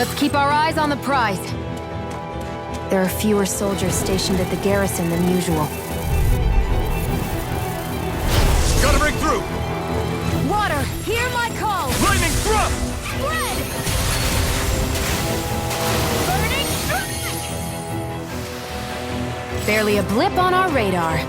Let's keep our eyes on the prize. There are fewer soldiers stationed at the garrison than usual. Gotta break through! Water, hear my call! Lightning thrust! Spread! Burning strike! Barely a blip on our radar.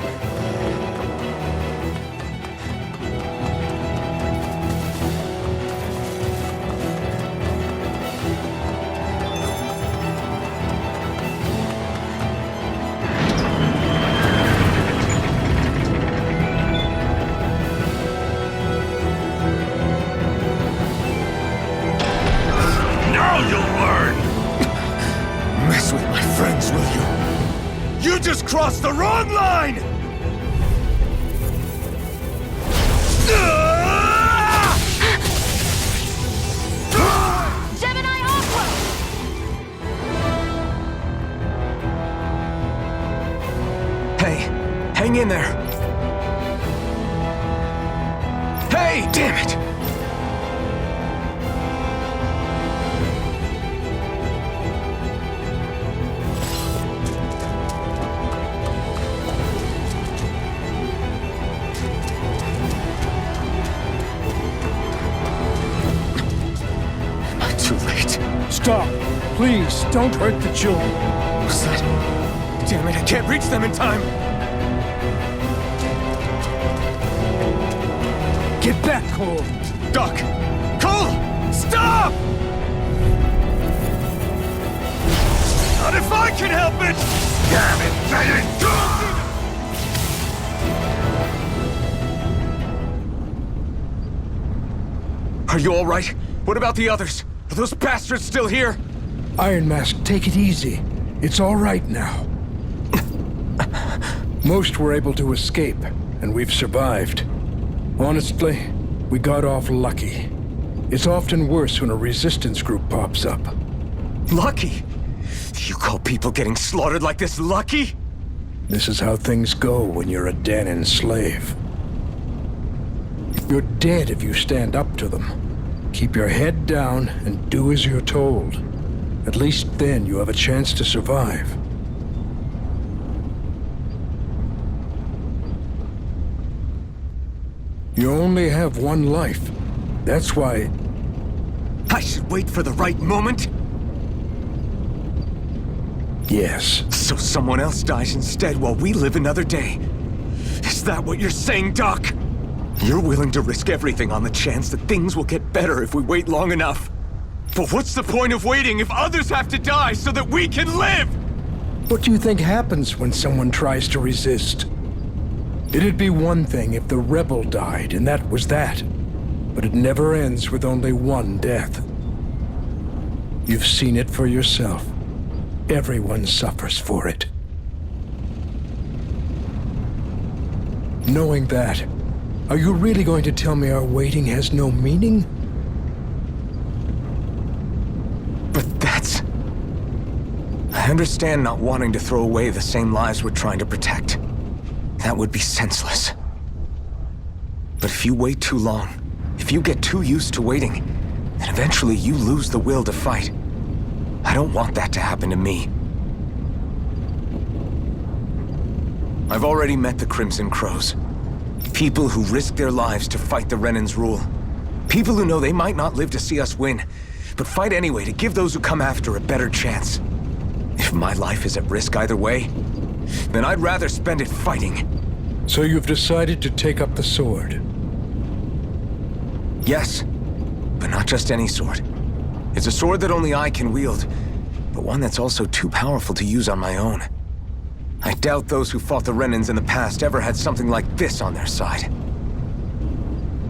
Mess with my friends, will you? You just crossed the wrong line! Gemini Aqua! Hey, hang in there. Hey, damn it! Too late. Stop! Please, don't hurt the children. What's that? Damn it, I can't reach them in time! Get back, Cole! Doc! Cole! Stop! Not if I can help it! Damn it, Are you all right? What about the others? Are those bastards still here? Iron Mask, take it easy. It's all right now. Most were able to escape, and we've survived. Honestly, we got off lucky. It's often worse when a resistance group pops up. Lucky? You call people getting slaughtered like this lucky? This is how things go when you're a Danon slave. You're dead if you stand up to them. Keep your head down and do as you're told. At least then you have a chance to survive. You only have one life. That's why... I should wait for the right moment? Yes. So someone else dies instead while we live another day. Is that what you're saying, Doc? You're willing to risk everything on the chance that things will get better if we wait long enough. But what's the point of waiting if others have to die so that we can live? What do you think happens when someone tries to resist? It'd be one thing if the rebel died, and that was that. But it never ends with only one death. You've seen it for yourself. Everyone suffers for it. Knowing that, are you really going to tell me our waiting has no meaning? But that's... I understand not wanting to throw away the same lives we're trying to protect. That would be senseless. But if you wait too long, if you get too used to waiting, then eventually you lose the will to fight. I don't want that to happen to me. I've already met the Crimson Crows. People who risk their lives to fight the Renan's rule. People who know they might not live to see us win, but fight anyway to give those who come after a better chance. If my life is at risk either way, then I'd rather spend it fighting. So you've decided to take up the sword? Yes, but not just any sword. It's a sword that only I can wield, but one that's also too powerful to use on my own. I doubt those who fought the Renans in the past ever had something like this on their side.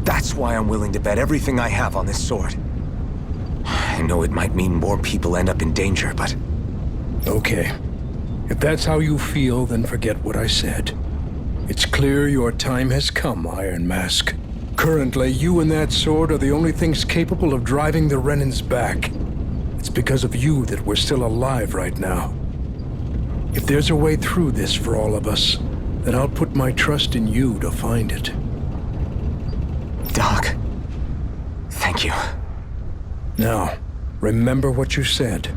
That's why I'm willing to bet everything I have on this sword. I know it might mean more people end up in danger, but... Okay. If that's how you feel, then forget what I said. It's clear your time has come, Iron Mask. Currently, you and that sword are the only things capable of driving the Renans back. It's because of you that we're still alive right now. If there's a way through this for all of us, then I'll put my trust in you to find it. Doc, thank you. Now, Remember what you said,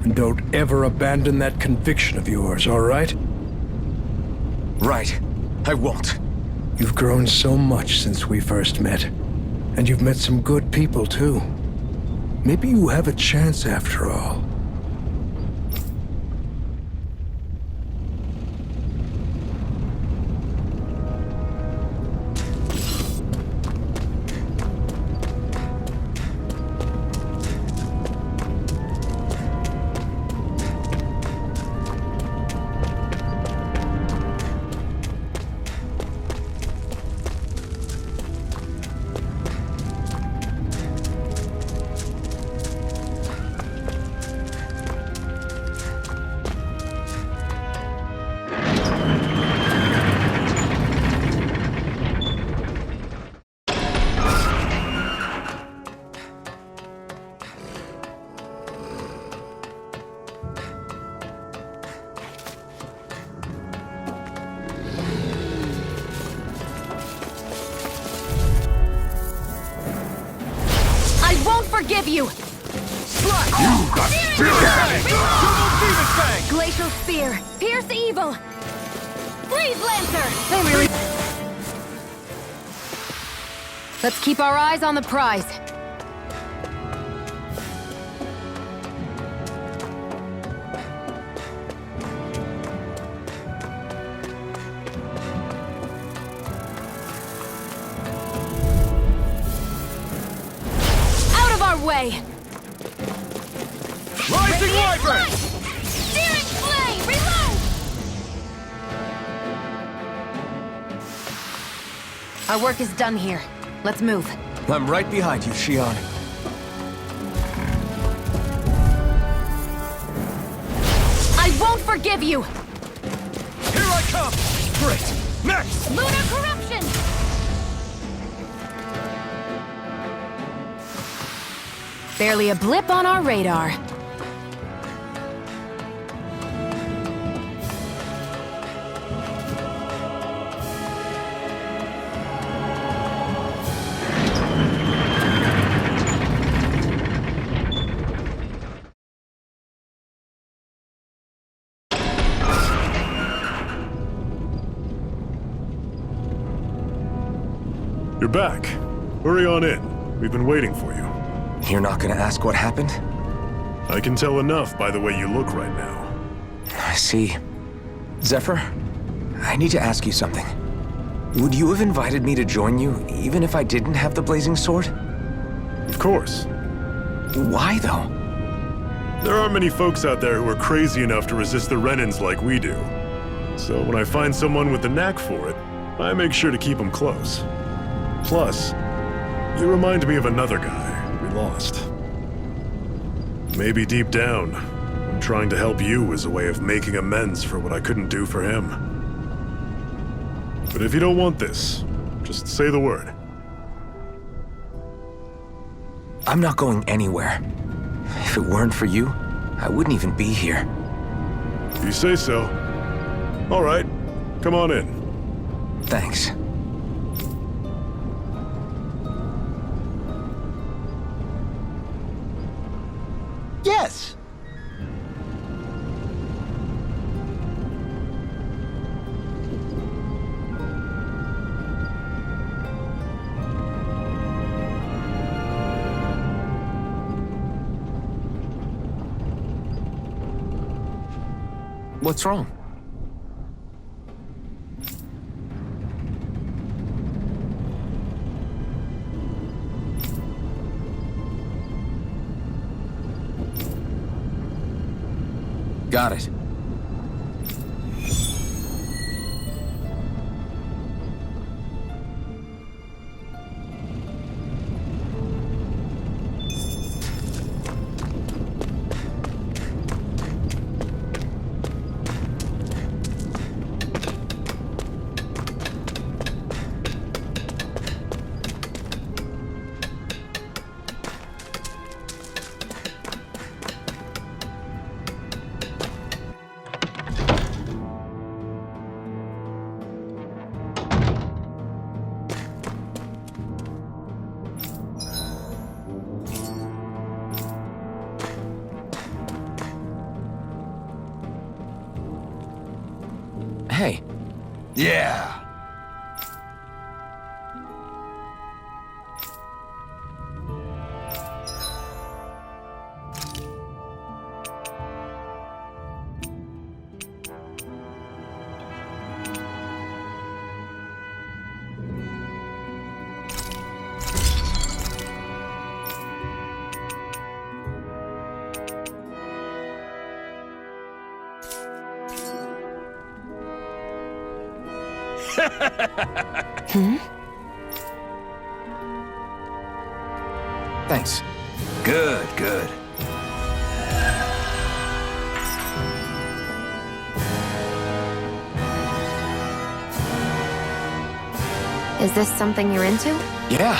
and don't ever abandon that conviction of yours, all right? Right. I won't. You've grown so much since we first met, and you've met some good people, too. Maybe you have a chance after all. Forgive you! Glacial Spear! Pierce evil! Freeze Lancer! They really... Let's keep our eyes on the prize. Way. Rising Wyvern! Searing Flame! Reload! Our work is done here. Let's move. I'm right behind you, Shion. I won't forgive you! Here I come! Great! Next! Lunar Corruption! Barely a blip on our radar. You're back. Hurry on in. We've been waiting for you. You're not gonna ask what happened? I can tell enough by the way you look right now. I see. Zephyr, I need to ask you something. Would you have invited me to join you, even if I didn't have the blazing sword? Of course. Why, though? There aren't many folks out there who are crazy enough to resist the Renans like we do. So when I find someone with the knack for it, I make sure to keep them close. Plus, you remind me of another guy we lost. Maybe deep down, I'm trying to help you as a way of making amends for what I couldn't do for him. But if you don't want this, just say the word. I'm not going anywhere. If it weren't for you, I wouldn't even be here. If you say so. All right, come on in. Thanks. Yes! What's wrong? Got it. Hey, Yeah. thanks. Good, good. Is this something you're into? Yeah,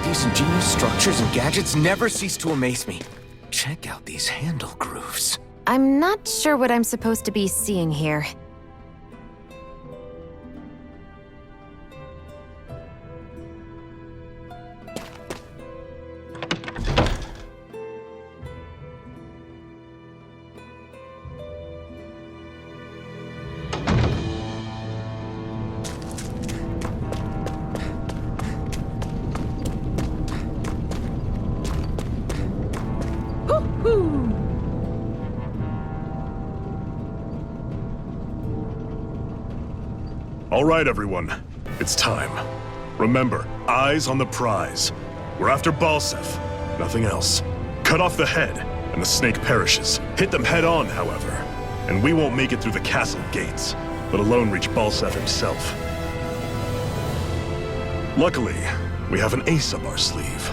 these ingenious structures and gadgets never cease to amaze me. Check out these handle grooves. I'm not sure what I'm supposed to be seeing here. All right, everyone. It's time. Remember, eyes on the prize. We're after Balseph, nothing else. Cut off the head, and the snake perishes. Hit them head on, however, and we won't make it through the castle gates, let alone reach Balseph himself. Luckily, we have an ace up our sleeve.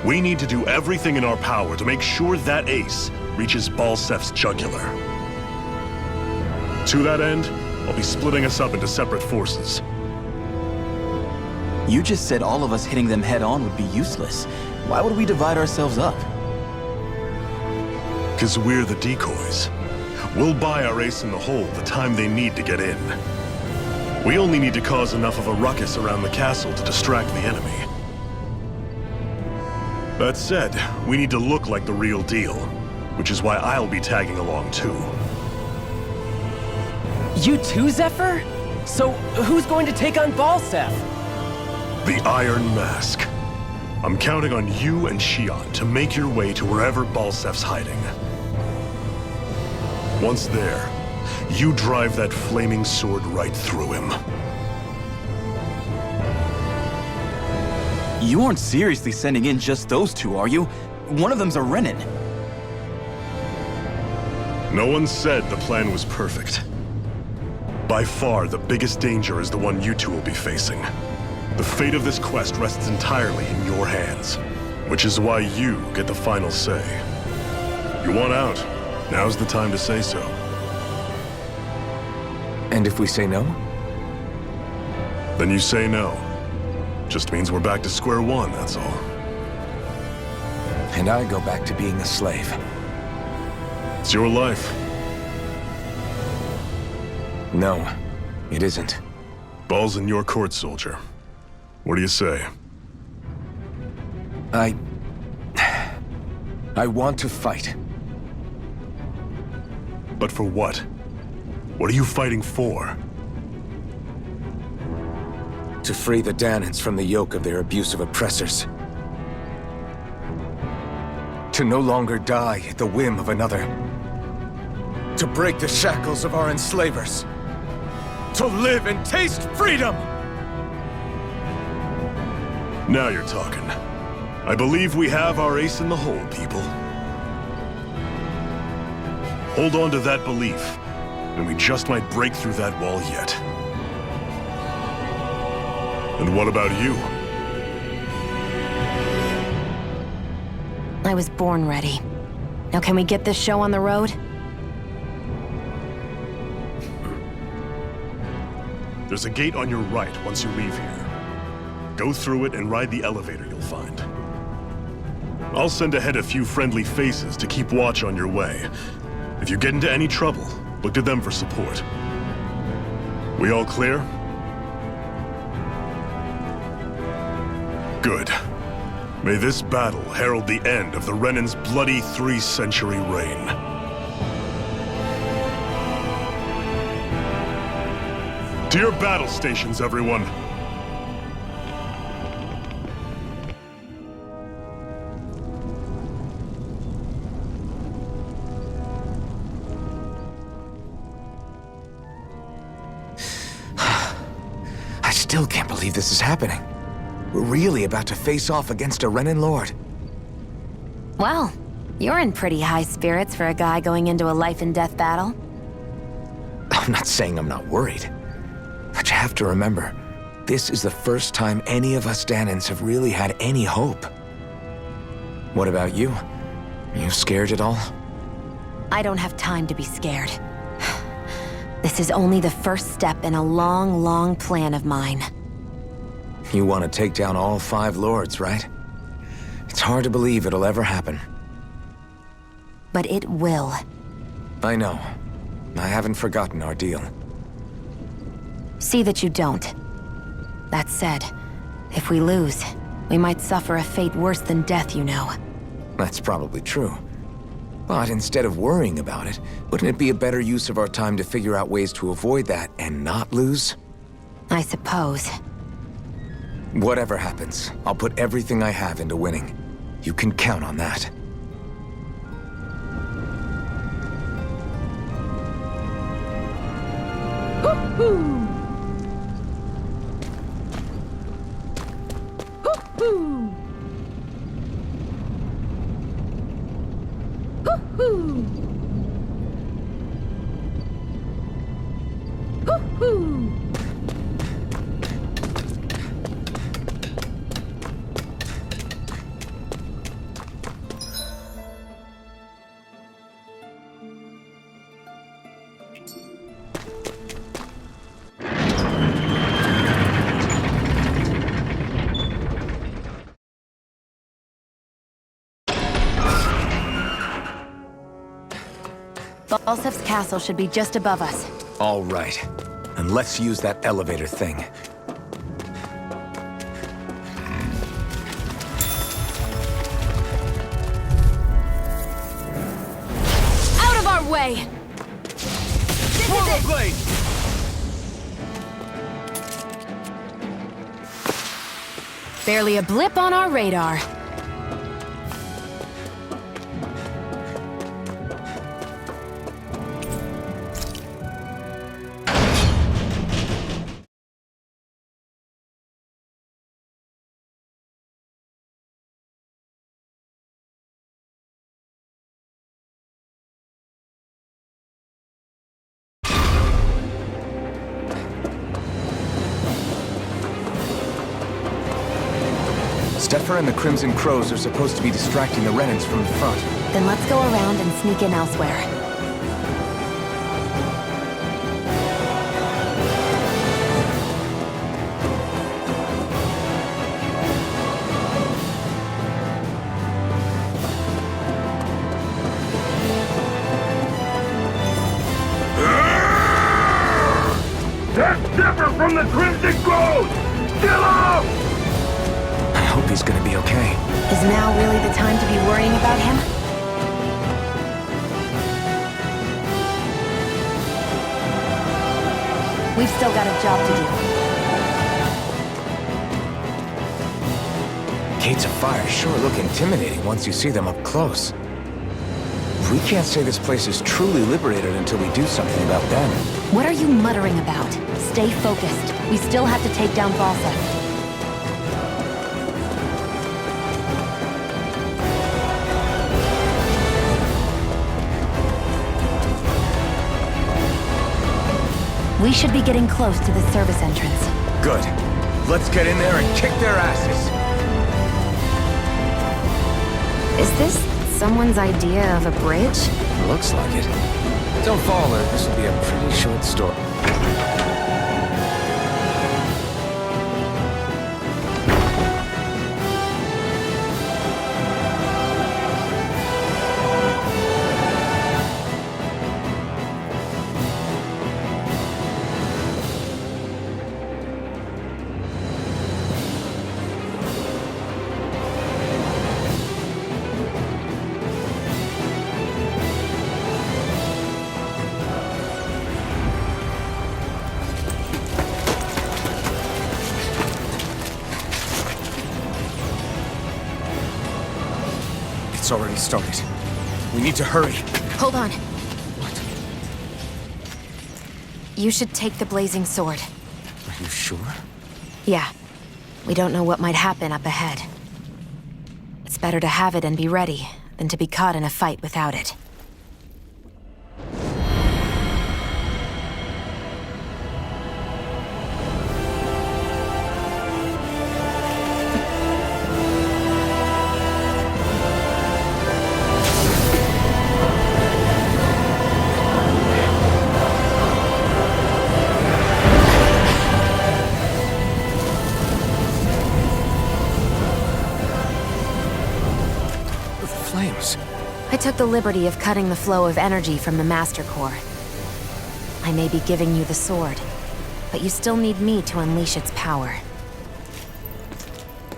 We need to do everything in our power to make sure that ace reaches Balseph's jugular. To that end, I'll be splitting us up into separate forces. You just said all of us hitting them head-on would be useless. Why would we divide ourselves up? 'Cause we're the decoys. We'll buy our ace in the hole the time they need to get in. We only need to cause enough of a ruckus around the castle to distract the enemy. That said, we need to look like the real deal, which is why I'll be tagging along too. You too, Zephyr? So, who's going to take on Balseph? The Iron Mask. I'm counting on you and Xion to make your way to wherever Balseph's hiding. Once there, you drive that flaming sword right through him. You aren't seriously sending in just those two, are you? One of them's a Renin. No one said the plan was perfect. By far, the biggest danger is the one you two will be facing. The fate of this quest rests entirely in your hands, which is why you get the final say. You want out, now's the time to say so. And if we say no? Then you say no. Just means we're back to square one, that's all. And I go back to being a slave. It's your life. No, it isn't. Ball's in your court, soldier. What do you say? I want to fight. But for what? What are you fighting for? To free the Danans from the yoke of their abusive oppressors. To no longer die at the whim of another. To break the shackles of our enslavers. To live and taste freedom! Now you're talking. I believe we have our ace in the hole, people. Hold on to that belief, and we just might break through that wall yet. And what about you? I was born ready. Now can we get this show on the road? There's a gate on your right once you leave here. Go through it and ride the elevator you'll find. I'll send ahead a few friendly faces to keep watch on your way. If you get into any trouble, look to them for support. We all clear? Good. May this battle herald the end of the Renin's bloody 3-century reign. To your battle stations, everyone. I still can't believe this is happening. We're really about to face off against a Renin Lord. Well, you're in pretty high spirits for a guy going into a life-and-death battle. I'm not saying I'm not worried. But you have to remember, this is the first time any of us Danans have really had any hope. What about you? Are you scared at all? I don't have time to be scared. This is only the first step in a long, long plan of mine. You want to take down all 5 lords, right? It's hard to believe it'll ever happen. But it will. I know. I haven't forgotten our deal. See that you don't. That said, if we lose, we might suffer a fate worse than death, you know. That's probably true. But instead of worrying about it, wouldn't it be a better use of our time to figure out ways to avoid that and not lose? I suppose. Whatever happens, I'll put everything I have into winning. You can count on that. Balseph's castle should be just above us. All right. And let's use that elevator thing. Out of our way! Blade! Barely a blip on our radar. Steffer and the Crimson Crows are supposed to be distracting the Renans from the front. Then let's go around and sneak in elsewhere. That's Steffer from the Crimson Crows! Kill him! I hope he's gonna be okay. Is now really the time to be worrying about him? We've still got a job to do. Gates of Fire sure look intimidating once you see them up close. We can't say this place is truly liberated until we do something about them. What are you muttering about? Stay focused. We still have to take down Balseph. We should be getting close to the service entrance. Good. Let's get in there and kick their asses. Is this someone's idea of a bridge? Looks like it. Don't fall, or this will be a pretty short story. fight's already started. We need to hurry. Hold on. What? You should take the blazing sword. Are you sure? Yeah. We don't know what might happen up ahead. It's better to have it and be ready than to be caught in a fight without it. I took the liberty of cutting the flow of energy from the Master Core. I may be giving you the sword, but you still need me to unleash its power.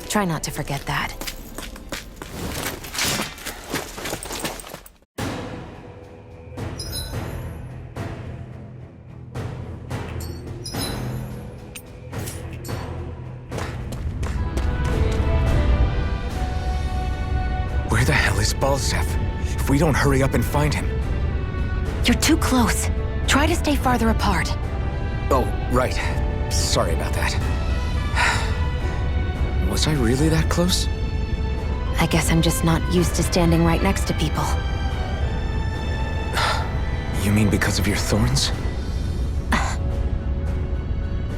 Try not to forget that. Where the hell is Balseph? If we don't hurry up and find him... You're too close. Try to stay farther apart. Oh, right. Sorry about that. Was I really that close? I guess I'm just not used to standing right next to people. You mean because of your thorns?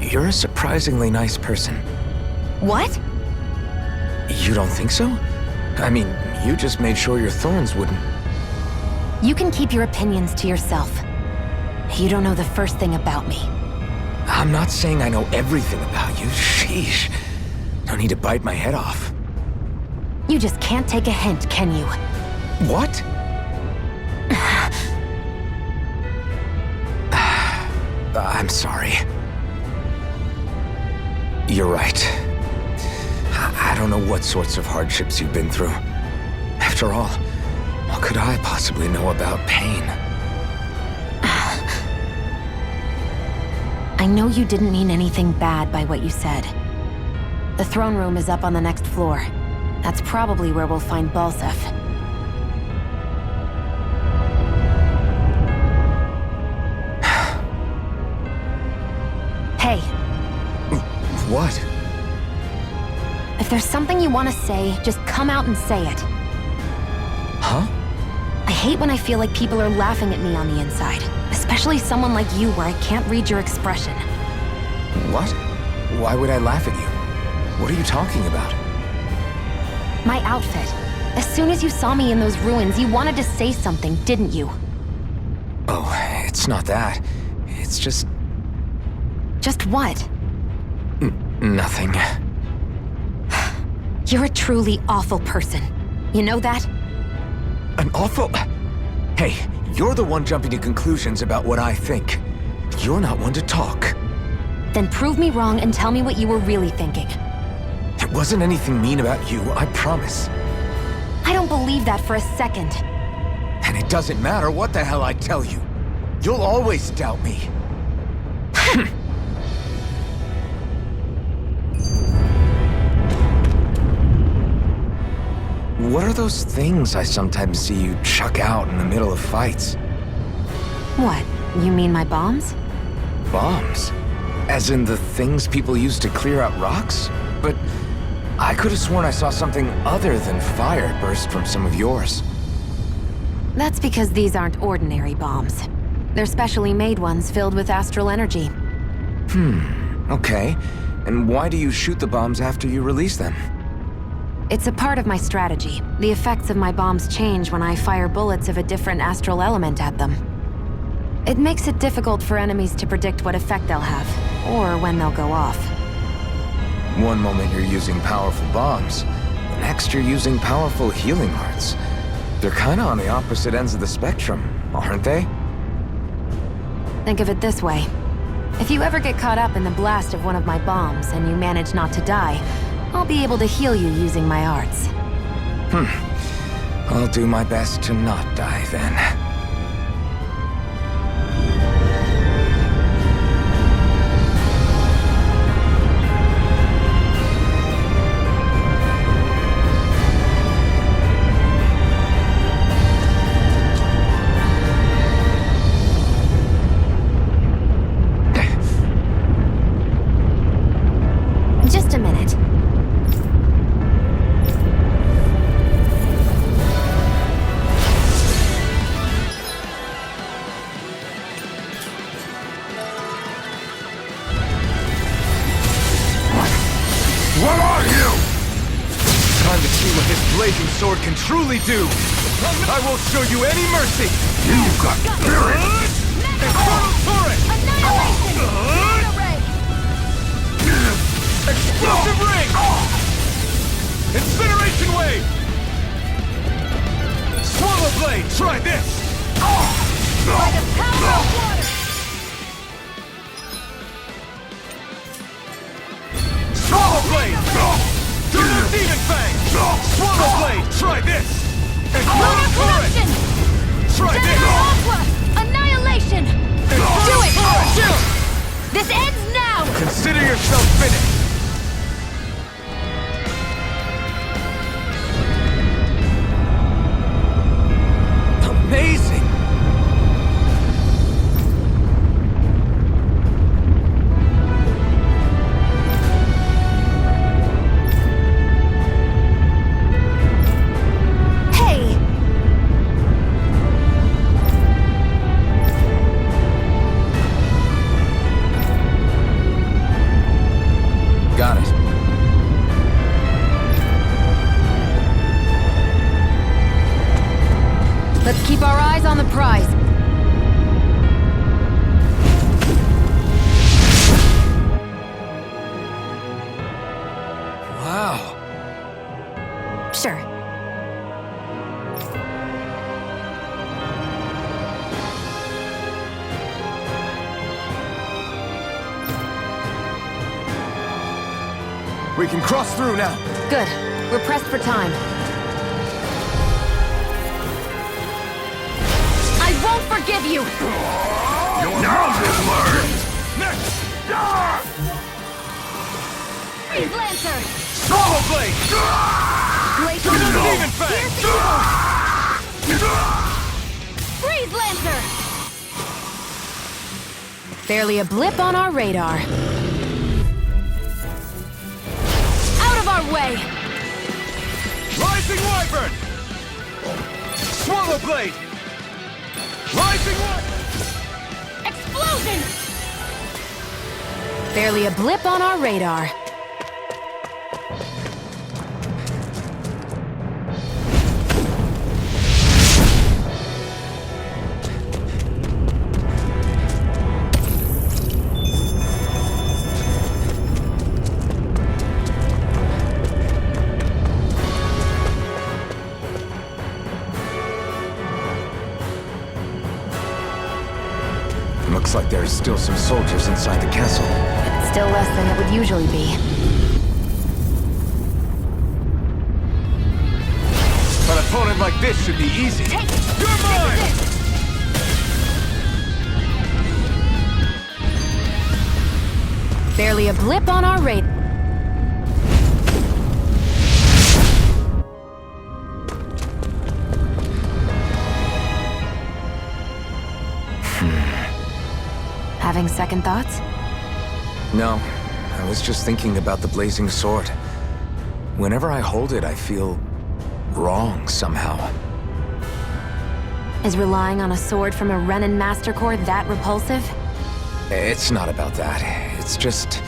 You're a surprisingly nice person. What? You don't think so? I mean, you just made sure your thorns wouldn't... You can keep your opinions to yourself. You don't know the first thing about me. I'm not saying I know everything about you. Sheesh. No need to bite my head off. You just can't take a hint, can you? What? I'm sorry. You're right. I don't know what sorts of hardships you've been through. After all, what could I possibly know about pain? I know you didn't mean anything bad by what you said. The throne room is up on the next floor. That's probably where we'll find Balseph. Hey. What? If there's something you want to say, just come out and say it. Huh? I hate when I feel like people are laughing at me on the inside. Especially someone like you where I can't read your expression. What? Why would I laugh at you? What are you talking about? My outfit. As soon as you saw me in those ruins, you wanted to say something, didn't you? Oh, it's not that. It's just... Just what? Nothing. You're a truly awful person. You know that? An awful... Hey, you're the one jumping to conclusions about what I think. You're not one to talk. Then prove me wrong and tell me what you were really thinking. It wasn't anything mean about you, I promise. I don't believe that for a second. And it doesn't matter what the hell I tell you. You'll always doubt me. What are those things I sometimes see you chuck out in the middle of fights? What? You mean my bombs? Bombs? As in the things people use to clear out rocks? But I could have sworn I saw something other than fire burst from some of yours. That's because these aren't ordinary bombs. They're specially made ones filled with astral energy. Okay. And why do you shoot the bombs after you release them? It's a part of my strategy. The effects of my bombs change when I fire bullets of a different astral element at them. It makes it difficult for enemies to predict what effect they'll have, or when they'll go off. One moment you're using powerful bombs, the next you're using powerful healing arts. They're kinda on the opposite ends of the spectrum, aren't they? Think of it this way. If you ever get caught up in the blast of one of my bombs and you manage not to die, I'll be able to heal you using my arts. I'll do my best to not die then. to see what this blazing sword can truly do. I won't show you any mercy. You've got spirit! Infernal turret! Annihilation! Mega ray! Explosive ring! Incineration wave! Swallow blade! Try this! By the power of water! Swallow blade! Through the demon fang! Swallow blade! Try this! Infernal turret! Corruption! Try this! General Aqua! Annihilation! Do it! Turret! This ends now! Consider yourself finished! Amazing! Hey! Got it. Let's keep our eyes on the prize. Wow. Sure. We can cross through now. Good. We're pressed for time. I won't forgive you! Now then learn! Next! Freeze Lancer! Swallow blade! Glacial Demon fang! Freeze Lancer! Barely a blip on our radar. Out of our way! Rising wyvern! Swallow blade! Rising wyvern! Explosion! Barely a blip on our radar. Looks like there's still some soldiers inside the castle. Still less than it would usually be. An opponent like this should be easy. You're mine! Barely a blip on our radar. Having second thoughts? No, I was just thinking about the blazing sword. Whenever I hold it, I feel wrong somehow. Is relying on a sword from a Renin Master Core that repulsive? It's not about that. It's just...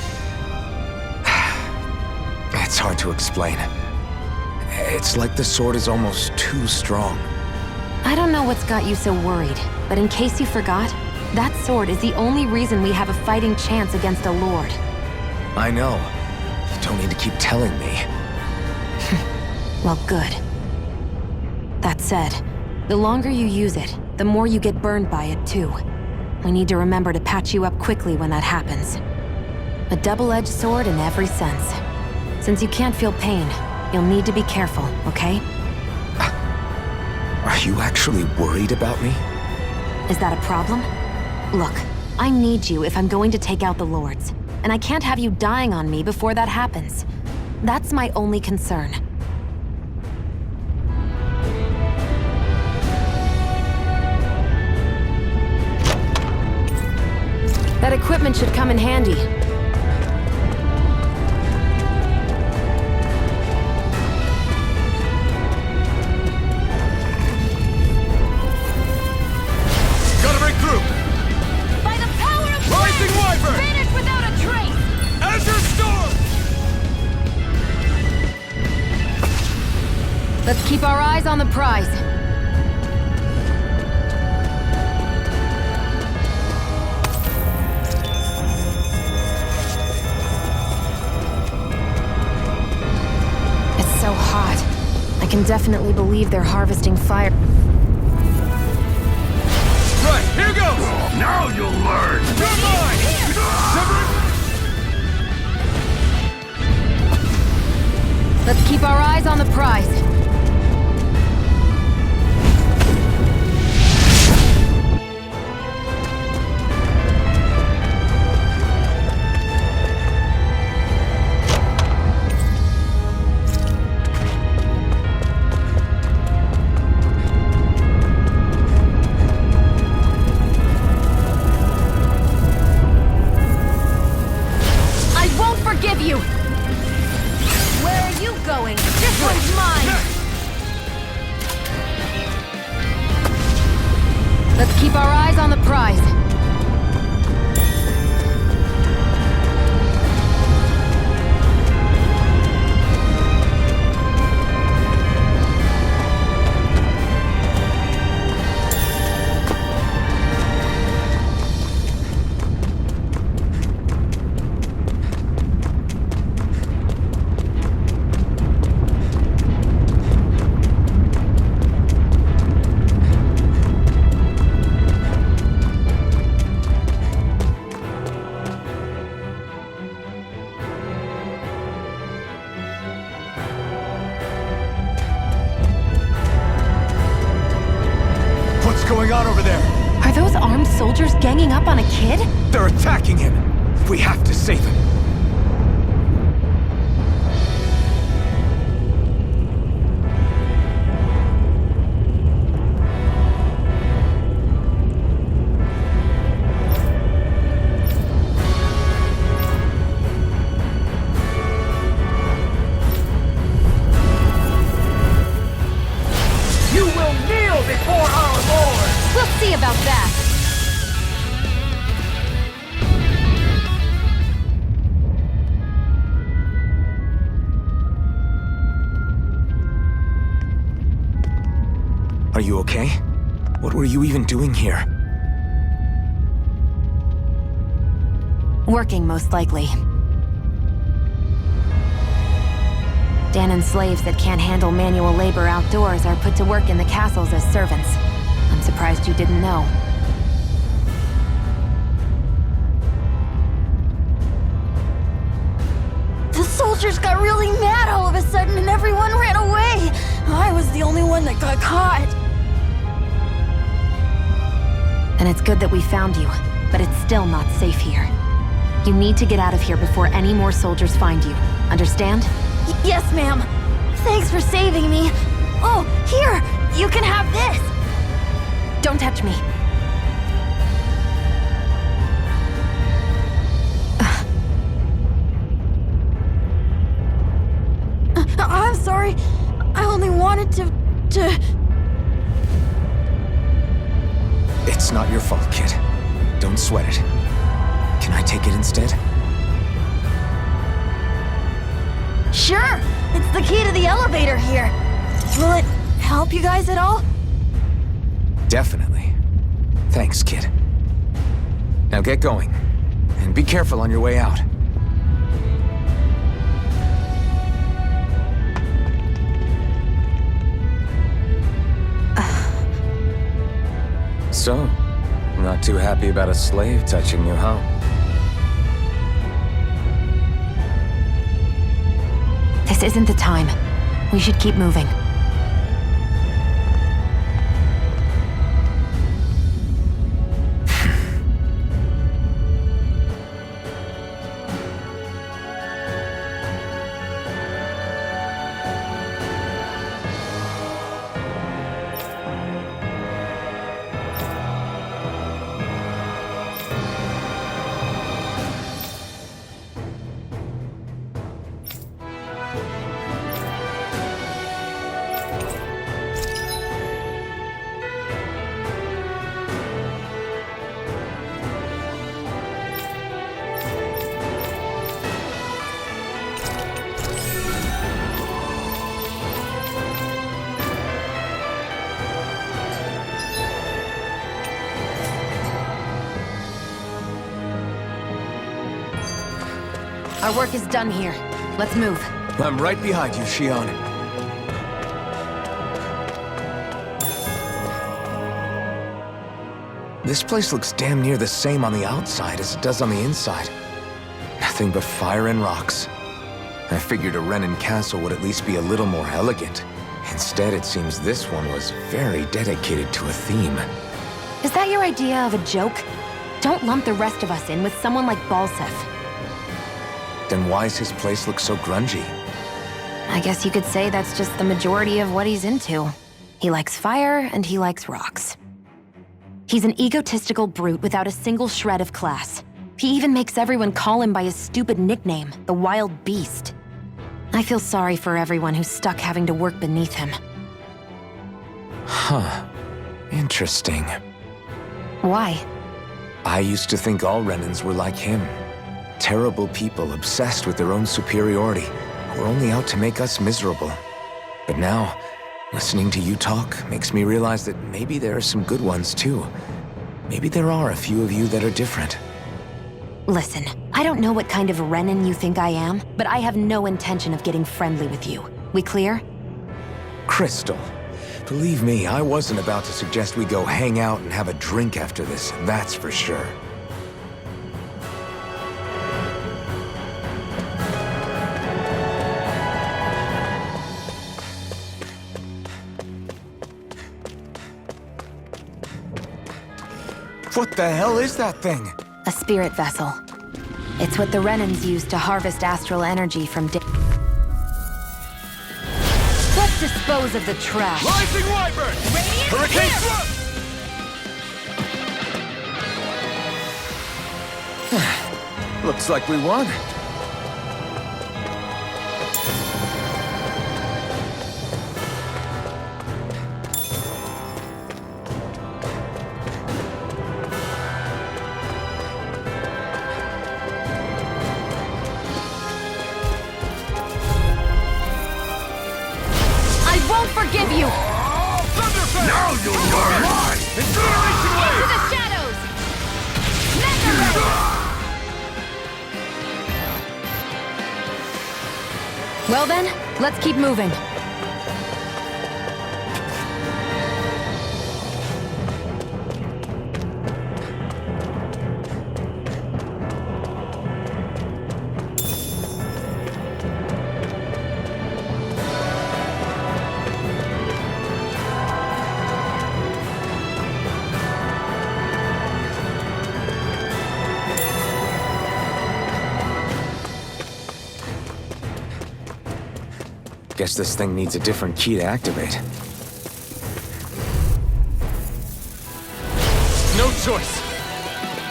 It's hard to explain. It's like the sword is almost too strong. I don't know what's got you so worried, but in case you forgot, that sword is the only reason we have a fighting chance against a lord. I know. You don't need to keep telling me. Well, good. That said, the longer you use it, the more you get burned by it, too. We need to remember to patch you up quickly when that happens. A double-edged sword in every sense. Since you can't feel pain, you'll need to be careful, okay? Are you actually worried about me? Is that a problem? Look, I need you if I'm going to take out the lords, and I can't have you dying on me before that happens. That's my only concern. That equipment should come in handy. Gotta break through! By the power of Rising wyvern! vanish without a trace! Azure storm! Let's keep our eyes on the prize. It's so hot. I can definitely believe they're harvesting fire. Right, here goes! Now you'll learn! You're mine! Let's keep our eyes on the prize. I won't forgive you! Where are you going? This one's mine! Let's keep our eyes on the prize. What's going on over there? Are those armed soldiers ganging up on a kid? They're attacking him! We have to save him! You will kneel before our Lord! We'll see about that. Are you okay? What were you even doing here? Working, most likely. Danon slaves that can't handle manual labor outdoors are put to work in the castles as servants. I'm surprised you didn't know. The soldiers got really mad all of a sudden and everyone ran away. I was the only one that got caught. And it's good that we found you, but it's still not safe here. You need to get out of here before any more soldiers find you. Understand? Yes, ma'am. Thanks for saving me. Oh, here! You can have this! Don't touch me. I'm sorry. I only wanted to... It's not your fault, kid. Don't sweat it. Can I take it instead? Sure! It's the key to the elevator here. Will it help you guys at all? Definitely. Thanks, kid. Now get going. And be careful on your way out. So, not too happy about a slave touching you, huh? This isn't the time. We should keep moving. Our work is done here. Let's move. I'm right behind you, Shion. This place looks damn near the same on the outside as it does on the inside. Nothing but fire and rocks. I figured a Renin castle would at least be a little more elegant. Instead, it seems this one was very dedicated to a theme. Is that your idea of a joke? Don't lump the rest of us in with someone like Balseph. Then why's his place look so grungy? I guess you could say that's just the majority of what he's into. He likes fire and he likes rocks. He's an egotistical brute without a single shred of class. He even makes everyone call him by his stupid nickname, the Wild Beast. I feel sorry for everyone who's stuck having to work beneath him. Huh. Interesting. Why? I used to think all Renins were like him. Terrible people obsessed with their own superiority, who are only out to make us miserable. But now, listening to you talk makes me realize that maybe there are some good ones too. Maybe there are a few of you that are different. Listen, I don't know what kind of Renin you think I am, but I have no intention of getting friendly with you. We clear? Crystal, believe me, I wasn't about to suggest we go hang out and have a drink after this, that's for sure. What the hell is that thing? A spirit vessel. It's what the Renins use to harvest astral energy from Let's dispose of the trash. Rising Wyvern! Hurricane Thrust! Looks like we won. Forgive you! Thunderfang! Now you'll learn! Incineration Into Wave! the shadows! Mega Ray! Well then, let's keep moving. Guess this thing needs a different key to activate. No choice!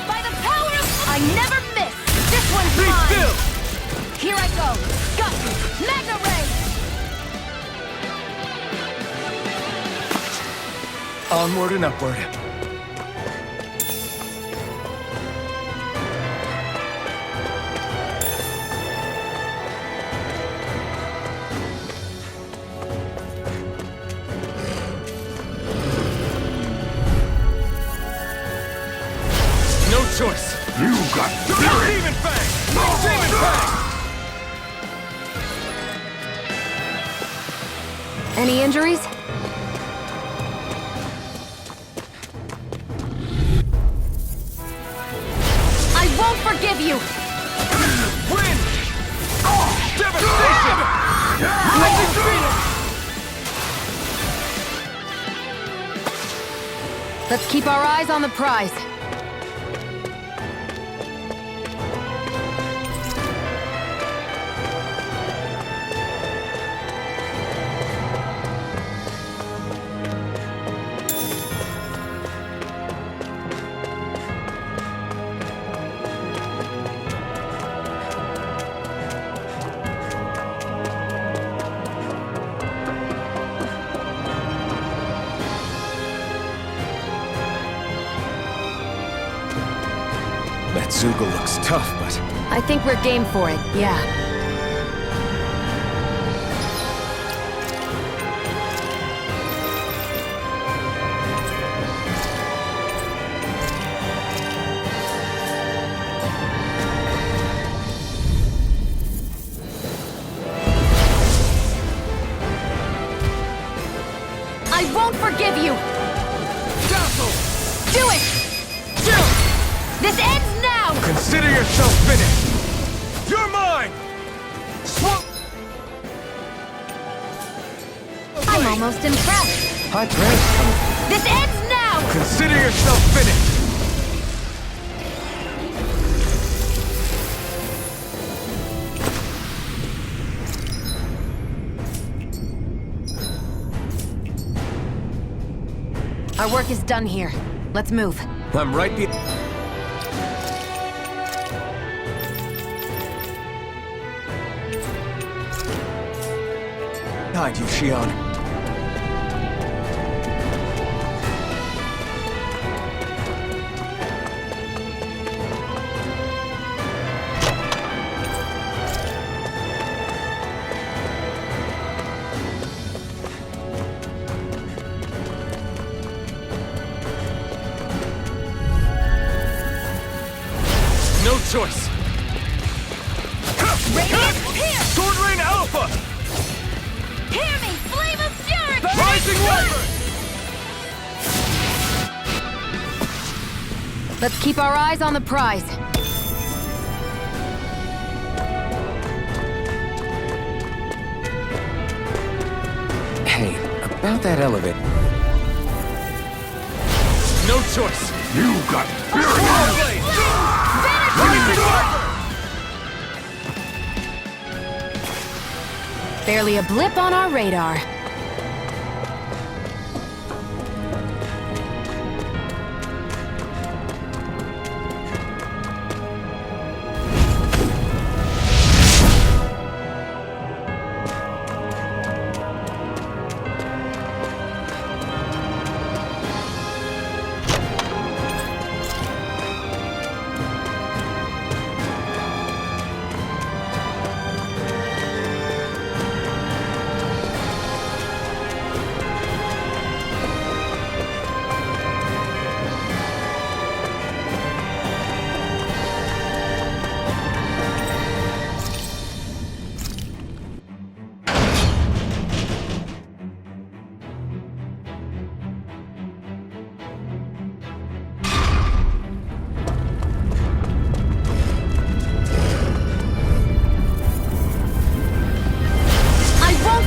By the power of... I never miss! This one's Be mine! still! Here I go! Got you! Mega Ray! Onward and upward. No choice! You got spirit! Demon Fang! Demon Fang! Any injuries? I won't forgive you! Wind! Devastation! Lightning Phoenix! Let's keep our eyes on the prize. That Zoogle looks tough, but... I think we're game for it, yeah. yourself finished! You're mine! I'm almost impressed. High praise. This ends now! Consider yourself finished! Our work is done here. Let's move. I'm right behind you, Shion. No choice. Radiant, here! Sword Rain Alpha! Hear me! Flame of Fury! Rising Weapon! Let's keep our eyes on the prize. Hey, about that elevator. No choice. You got spirit! Blade! Rising Weapon! Barely a blip on our radar.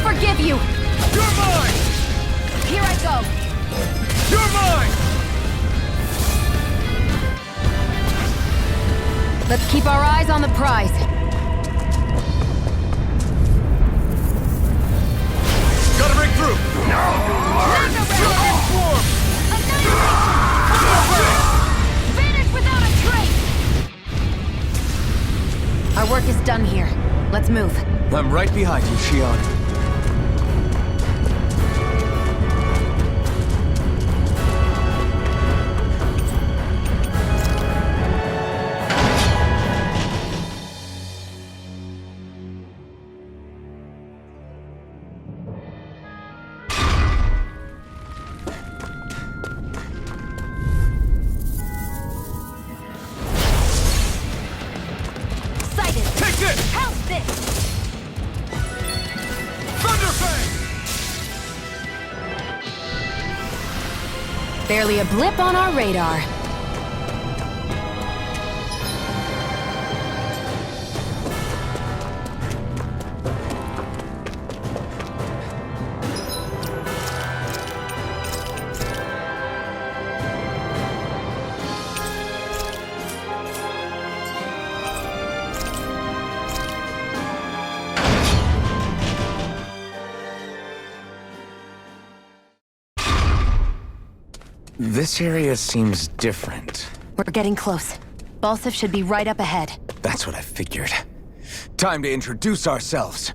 Forgive you! You're mine! Here I go! You're mine! Let's keep our eyes on the prize. Gotta break through! Transform! Vanish without a trace! Our work is done here. Let's move. I'm right behind you, Shion. Take this! How's this? Thunderfang! Barely a blip on our radar. This area seems different. We're getting close. Balseph should be right up ahead. That's what I figured. Time to introduce ourselves.